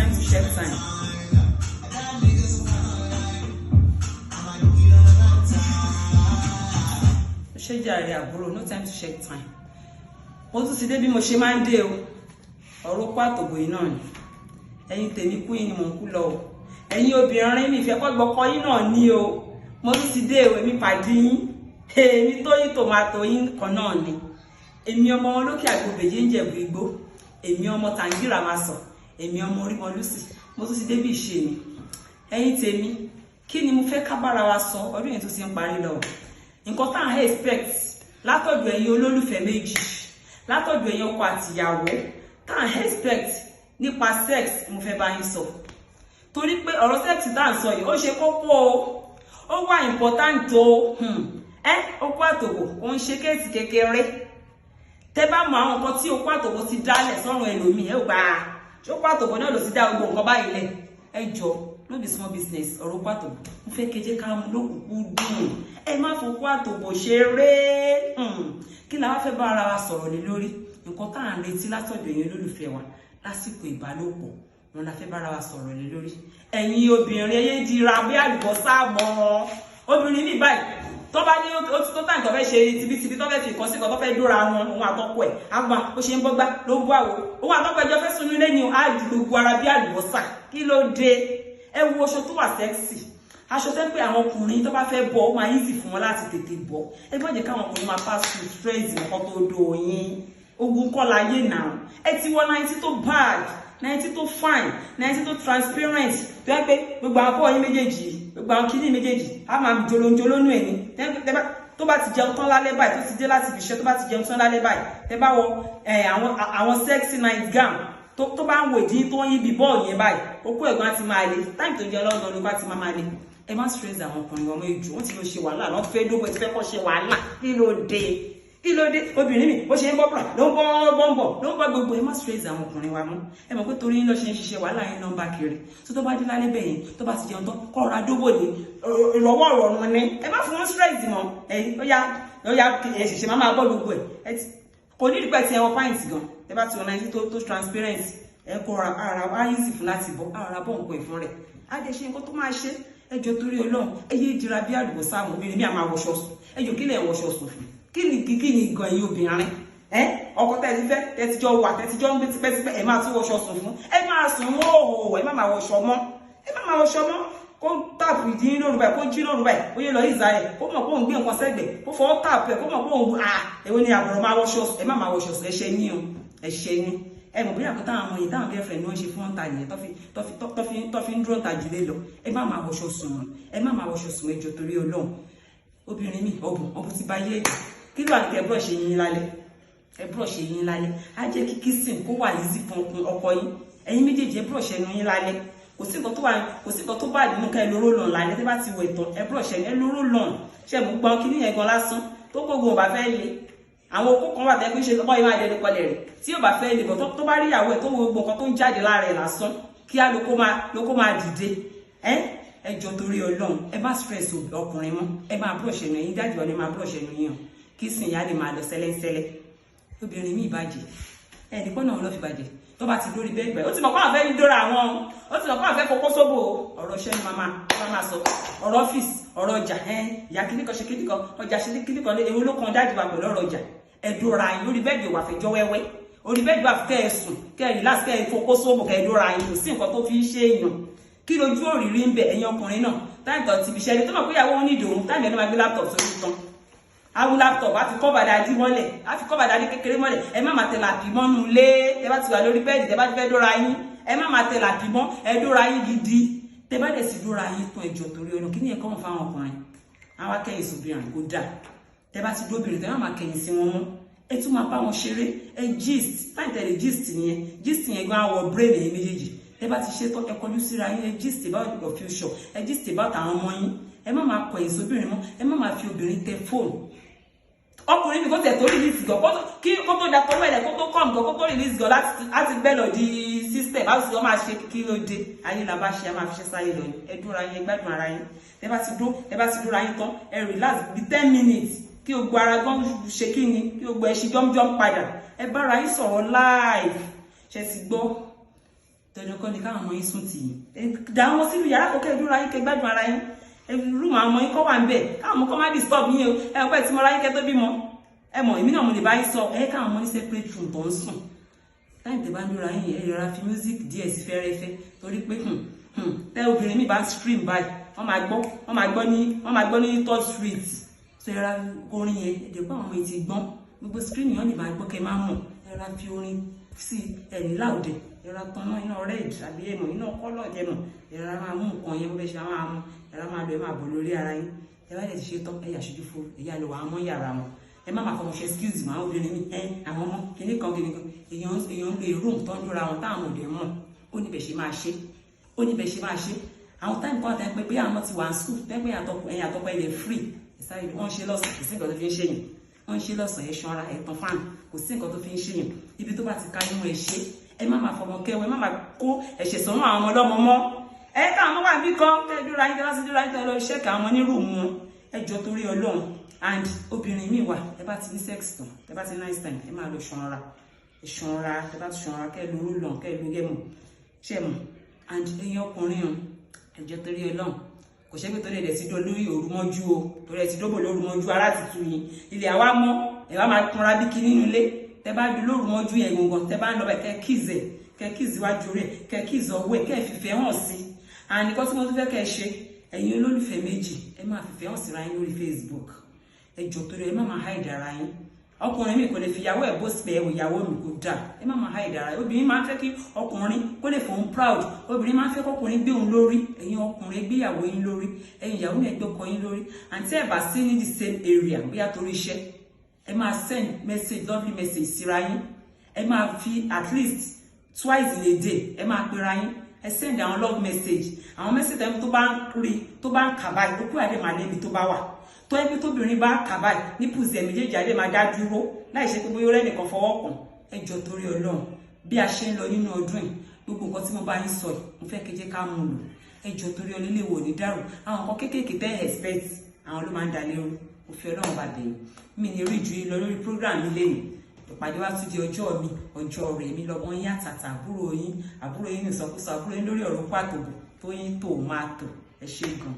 time to check time. Ṣé jàre àbúrò, no time to check time. Mo tún ti dé bí mo ṣe máa ń dé o. Ọ̀rọ̀ pàtòbò yìí náà ni. Ẹ̀yin tèmi kú yín ni mò ń kú lọ o. Ẹ̀yin obìnrin mi ìfẹ́ kọ́ gbọ́kọ́ yín náà ní o. Mo tún ti dé o, èmi pàdé yín. Èmi tó yín tòmátò yín kan náà ni. Èmi ọmọ wọn lókè àgbòbèjé ń jẹ̀bù igbó. Èmi ọmọ tàǹgìrà máa sọ. Èmi ọmọ orí wọn lùsì. Mo tún ti dé bí ìṣe mi. Ẹ̀yin tèmi, kí ni mo fẹ́ ká bára wa sọ? Ọdún yẹn tún ti ń parí lọ. Nǹkan tá à ń expect látọ̀dọ̀ ẹ̀yin olólùfẹ́ méjì, látọ̀dọ̀ ẹ̀yin ọkọ àtìyàwó, tá à ń expect nípa sex mo fẹ́ bá yín sọ. Torí pé ọ̀rọ̀ sex tá à ń sọ yìí ó ṣe kókó o, ó wà important o. Okó àtòbò ó ń ṣe kéèsì kékeré. Tẹ́ bá mọ àwọn nǹkan tí okó àtòbò ti dálẹ̀ sọ́run ẹlòmíì, ẹ ò gbà á. Okó àtòbò náà ló ti dá gbogbo nǹkan báyìí lẹ̀. Ẹ jọ, no be small business ọ̀rọ̀ okó àtòbò. Mo fẹ́ keje ká mú lókùnkùn dùn. Ẹ má fokó àtòbò ṣeré. Kí la wá fẹ́ bá ara wa sọ̀rọ̀ lé lórí? Nǹkan tá à ń retí látọ̀dọ̀ ẹ̀yin olólùfẹ́ wa lásìkò ìbálòpọ̀ wọn la fẹ́ bá ara wa sọ̀rọ̀ lé lórí. Ẹ̀yin obìnrin ẹyẹ dira bí àlùbọ́sà mọ́. Obìnrin ní báyìí tó bá ní ó ti tó tàǹkì tó fẹ́ ṣe tibítibí tó fẹ́ fi nǹkan sí kan tó fẹ́ dóra wọn òun àtọkọ ẹ̀ àgbà ó ṣe ń bọ́gbá ló ń bọ́ àwò òun àtọkọ ẹjọ́ fẹ́ sunu ilé ni á di gbogbo ara bí àlùbọ́sà. Kí ló dé? Ẹ wo aṣọ tó wà sexy, aṣọ tẹ́ pé àwọn ọkùnrin tó bá fẹ́ bọ́ ó máa easy fún wọn láti tètè bọ́. Ẹ má jẹ́ káwọn ọkùnrin máa pass through stress nǹkan tó do yín. Ogun kọ́ láyé náà. Ẹ ti wọ 90 tó bad, 90 tó fine, 90 tó transparent. Tó yẹ pé gbogbo àwọn bọ́ọ̀ yín méjèèjì, gbogbo àwọn kìíní méjèèjì á máa jolonjolo nù ẹ̀ ní. Tó bá ti jẹun tán lálẹ́ báyìí, tó ti dé láti ibiṣẹ́ tó bá ti jẹun tán lálẹ́ báyìí, tẹ́ bá wọ àwọn sexy night gown tó bá ń wo ìdí tó ń yí bí bọ́ọ̀ yẹn báyìí, okó ẹ̀gbọ́n á ti máa le. Táìmù tó jẹ́ lọ́nà ló bá ti máa le. Ẹ má stress àwọn ọkùnrin ọmọ ìjù, wọ́n ti lọ ṣe wàhálà, wọ́n fẹ́ dógún ẹ ti fẹ́ kọ́ ṣe wàhálà. Kí ló dé? Kí ló dé? Obìnrin mi bó ṣe ń bọ́ ló ń bọ́ gbogbo. Ẹ má stress àwọn ọkùnrin wa mọ́. Ẹ mọ̀ pé torí yín lọ ṣe ń ṣiṣẹ́ wàhálà yín nọ́mbà kiri. Tó bá dé lálẹ́ bẹ́ẹ̀ yẹn, tó bá ti jẹun tán kọ́ ra dógò ní ìrọ̀wọ́ ìrọ̀rùn ni. Ẹ má fún wọn stress mọ́. Ó yá ṣẹ̀ṣẹ̀ máa bọ́ gbogbo ẹ̀. Kò ní ìdípẹ́ ti ẹwọ pint gan. Ẹ bá ti wọn náà tó transparent. Ẹ kọ́ ara wá easy fún láti bọ́. Ara bọ́ nǹkan ìfún rẹ̀. Á dẹ̀ ṣe nǹkan tó máa ṣe. Ẹ jọ torí Ọlọ́run. Ẹ yé dira bí àlùbọ́sà àwọn obìnrin mi àmà wọṣọ sùn. Ẹ jọ kílẹ̀ wọṣọ sùn fún. Kí ni gan yín obìnrin? Ọkọ tẹ́tí fẹ́ tẹ́tíjọ́ wà tẹ́tíjọ́ ń gbé tipẹ́tipẹ́ ẹ máa tún wọṣọ sùn fún. Ẹ máa sùn wọ́ọ̀họ̀ ẹ má máa wọṣọ mọ́. Kó tààpù ìdí yín lóru báyìí, kó jí lóru báyìí, ó yẹ lọ ìzà ẹ̀, kó mọ̀ kó ń gbé nǹkan sẹ́gbẹ̀ẹ́, kó fọwọ́ tààpù ẹ̀, kó mọ̀ kó ń wù èwo ni àbúrò máa wọṣọ sùn. Ẹ má máa wọṣọ sùn, ẹ ṣe yín o, ẹ ṣe yín. Ẹ mọ̀ bí àkótá àwọn ọmọ yìí táwọn girlfriend náà ṣe fún ọ̀tá yẹn tó fi ń dúró ta jùlé lọ. Ẹ má máa wọṣọ sùn, ẹ má máa wọṣọ sùn, ẹ jọ torí Ọlọ́run. Obìnrin mi ọ̀bùn ti bá yé èdè. Kí ló àti ẹ brush yín lálẹ́? Ẹ brush yín lálẹ́. Á jẹ́ kí kissing kó wà easy fún ọkọ yín. Ẹ̀yin méjèèjì ẹ brush ẹnu yín lálẹ́. Kò sí nǹkan tó bá nínú ká ẹ lóró lọ́n lálẹ́ tẹ́ bá ti wẹ̀ tán. Ẹ brush ẹ lóró lọ́n. Ṣé mo gbọ́n kí ní yẹn gan lásán tó gbogbo ò bá fẹ́ le. Àwọn okó kan wà tẹ́ pé ṣe lọ́pọ̀ yìí máa dẹnu kọlẹ̀ rẹ̀. Tí ò bá fẹ́ le bọ̀ tó bá rí ìyàwó ẹ̀ tó wo gbogbo nǹkan tó ń jáde lára ẹ̀ lásán kí á lóko máa dìde. Ẹ jọ torí Ọlọ́run. Ẹ má stress ọkùnrin mọ́. Ẹ máa brush ẹnu yín dájú ọ̀lẹ́ máa brush ẹnu yín o. Kí sìn ìyá lè máa lọ sẹ́lẹ́sẹ́lẹ́. Obìnrin mi ìbàjẹ́. Ẹnìkan náà ló fi bàjẹ́. Tó bá ti dórí bẹ́ẹ̀ gbẹ̀. Ó ti mọ̀ pé àwọn fẹ́ dóra àwọn. Ó ti mọ̀ pé àwọn fẹ́ fokó sóbò. Ọ̀rọ̀ iṣẹ́ ni máa sọ. Ọ̀rọ̀ ọ́fíìsì, ọ̀rọ̀ ọjà. Ìyá kíníkan ṣe kíníkan, ọjà ṣe kíníkan lé ewu ló kan dájú wa pẹ̀lú ọ̀rọ̀ ọjà. Ẹ dóra yín lórí bẹ́ẹ̀dì wà fẹjọ́ wẹ́wẹ́. Orí bẹ́ẹ̀dì wà kẹ́ ẹ sùn, kẹ́ ẹ relax, kẹ́ ẹ fokó sóbò, kẹ́ ẹ dóra yín. Kò sí nǹkan tó fi ń ṣe èèyàn. Kí lójú òrìrí ń bẹ ẹ̀yin ọkùnrin náà. Táìmù tó ti fi ṣẹlẹ̀ tó mọ̀ pé ìyàwó ní ìdòwú. Táìmù ẹni máa gbé laptop sórí tán. Àwọn laptop á fi cover dájú mọ́lẹ̀, á fi cover dájú kékeré mọ́lẹ̀. Ẹ má máa tẹ làpì mọ́nú ilé. Tẹ́ bá ti wà lórí bẹ́ẹ̀dì, tẹ́ bá ti fẹ́ dóra yín. Ẹ má máa tẹ làpì mọ́, ẹ dóra yín gidi. Tẹ́ bá dẹ̀ sì dóra yín tán ẹjọ́ torí Ọlọ́run. Kí ni ẹ̀kọ́ wọn fáwọn ọkùnrin? Àwọn akẹ́yìn sóbìnrin kò dáa. Tẹ́ bá ti dóbìnrin, tẹ́ má máa kẹ̀yìn sí wọn mọ́. Ẹ tún máa bá wọn ṣeré. Ẹ gist. Táì tẹ̀lé gist nìyẹn. Gist yẹn gan àwọ̀ brain ẹ̀yin méjèèjì. Tẹ́ bá ti ṣe tán ẹ kọjú síra yín. Ẹ gist about your future. Ẹ gist about àwọn ọmọ yín. Ẹ má máa kọ̀yìn sóbìnrin mọ́. Ẹ má máa fi obìnrin tẹ fóònù. Ọkùnrin mi kò tẹ̀ tó release gan kó tó da tọwọ́ ẹ̀lẹ̀ kó tó come gan kó tó release gan láti gbẹ́ lọ di system báwo sì wọ́n máa ṣe kí ló dé ayé la bá ṣe a máa fi ṣe sáyé lọ ẹ dúra yín gbádùn ara yín ẹ bá ti dúra yín tán ẹ relax bí 10 minutes kí o gbọ́ ara gan ṣe kí ni kí o gbọ́ ẹ ṣe jọ́mjọ́m padà ẹ bára yín sọ̀rọ̀ live ṣe ti gbọ́ dandan kọ́ ni káwọn ọmọ yín sùn tì yín dá wọn sínú yàrá kókè dúró ayé kẹ gbádùn ara yín rúùmù àwọn ọmọ yín kọ́ wà ń bẹ̀ káwọn ọmọ kọ́ má disturb yín o ẹ pẹ́ tí mo ráyé kẹ́ tó bímọ ẹ mọ̀ èmi náà mo lè bá yín sọ ẹ káwọn ọmọ ní separate room tó ń sùn táyì tẹ bá ń dúró ayé ẹ rọra fi music díẹ̀ sí fẹ́rẹ́fẹ́ torí pé tẹ obìnrin mi bá stream báyìí wọ́n máa gbọ́ ní third street so ẹ ra orin yẹn ẹ̀dẹ̀ pé àwọn ọmọ yìí ti gbọ́n gbogbo screen yẹn lè máa gbọ́ kẹ́ máa mọ̀ ẹ ra fi orin sí ẹ̀yìn láòdẹ̀ ẹ̀rọ tanná iná red àbí ẹ̀mọ̀ iná kọ́lọ̀ ẹ̀mọ̀ ẹ̀rọ máa mú nǹkan yẹn bó fẹ́ ṣe máa mú ẹ̀rọ máa lọ ẹ̀ máa bọ̀ lórí ara yín ẹ bá lè ti ṣe tán ẹ̀yà ṣojú fún ẹ̀yà lọ àwọn ọmọ yàrá wọn ẹ má máa fọmọ ṣe excuse mọ́ àwọn obìnrin mi àwọn ọmọ kìnnì kan èèyàn ń lo èrò tó ń dúra wọn táwọn òde mọ̀ ó níbẹ̀ ṣe máa ṣe àwọn táìmù kan àtàwọn pé àwọn ti wà ní school pẹ́pẹ́ ẹ̀yìn àtọ́pọ̀ ilẹ̀ free ìsáré wọ́n ṣe lọ́sàn kò sí nǹkan tó fi ń ṣèyàn wọ́n ṣe lọ́sàn ẹ̀ ṣanra ẹ̀ tán fáànù kò sí nǹkan tó fi ń ṣèyàn ibi tó bá ti ká inú ẹ̀ ṣe ẹ má máa fọmọ kẹwẹ má máa kó ẹ̀ṣẹ̀ sọ́nà àwọn ọmọ ọlọ́mọ mọ́ ẹ ká àwọn wà bí kan kẹ dúra yín tẹ́lá sí dúra yín tẹ́lá lọ iṣẹ́ ká àwọn nírú wọn ẹ jọ torí Ọlọ́run and obìnrin mi wà ẹ bá ti ní sex tán ẹ bá ti nice time ẹ máa lọ ṣanra ẹ bá ti ṣanra kẹ lóru lọ kẹ ló gẹmọ ṣẹ mọ and ẹ̀yin ọkùnrin o ẹ jọ torí Ọlọ́run kò ṣe pé torí ẹ̀ ti dọ́ lórí òru mọ́jú o torí ẹ̀ ti dọ́bọ̀ lóru mọ́jú ara ti tu yín ilé àwa mọ́ ẹ wá máa kunra bí kí nínú ilé tẹ bá ju lóru mọ́jú yẹn gangan tẹ bá ń lọ bẹ kẹ kíìzì wájú rẹ kẹ kíìzì ọwọ́ ẹ kẹ fìfẹ́ hàn sí and nǹkan tí mo tún fẹ́ kẹ ṣe ẹ̀yin olólùfẹ́ méjì ẹ máa fìfẹ́ hàn síra yín lórí Facebook ẹ jọ torí ẹ má máa hide ara yín ọkùnrin mi kò lè fi ìyàwó ẹ bó sì pé ẹwọ ìyàwó mi kò dáa ẹ má máa hide ara yín obìnrin máa ń fẹ́ kí ọkùnrin kó lè fòun proud obìnrin máa ń fẹ́ kọkùnrin gbé òun lórí ẹ̀yin ọkùnrin gbé ìyàwó yín lórí ẹ̀yin ìyàwó yẹn gbé ọkọ yín lórí àǹtí ẹ bá sí ní the same area bóyá torí iṣẹ́ ẹ máa send message lovely message síra yín ẹ máa fi at least twice in a day ẹ máa pera yín ẹ send àwọn love message àwọn message tó bá ń rí tó bá ń kà báyìí ó kú àdé máa lébi tó bá wà tó ẹbí tóbìnrin bá kà báyìí ní pùsì ẹ̀ méjèèjì àdé máa dá dúró láì ṣe pé bóyá ó rẹ́nìkan fọwọ́ kàn ẹ jọ torí Ọlọ́run bí a ṣe ń lọ nínú ọdún yìí gbogbo nǹkan tí mo bá yín sọ yìí mo fẹ́ kéje ká mú lò ẹ jọ torí Ọlọ́run lè wò ní dàrú àwọn nǹkan kéékèèké tẹ́ expect àwọn ló máa ń dalẹ̀ o òfin Ọlọ́run bá bẹ̀yìn mi ní rí ju lọ lórí program mi lẹ́yìn ìpàdé wa tún di ọjọ́ rẹ̀ mi lọ́gbọ́n yín àtàtà àbúrò yín ìsọkúsọ àbúrò yín lórí ọ̀rọ̀ pàtó tó yín tó máa tò ẹ ṣé gan.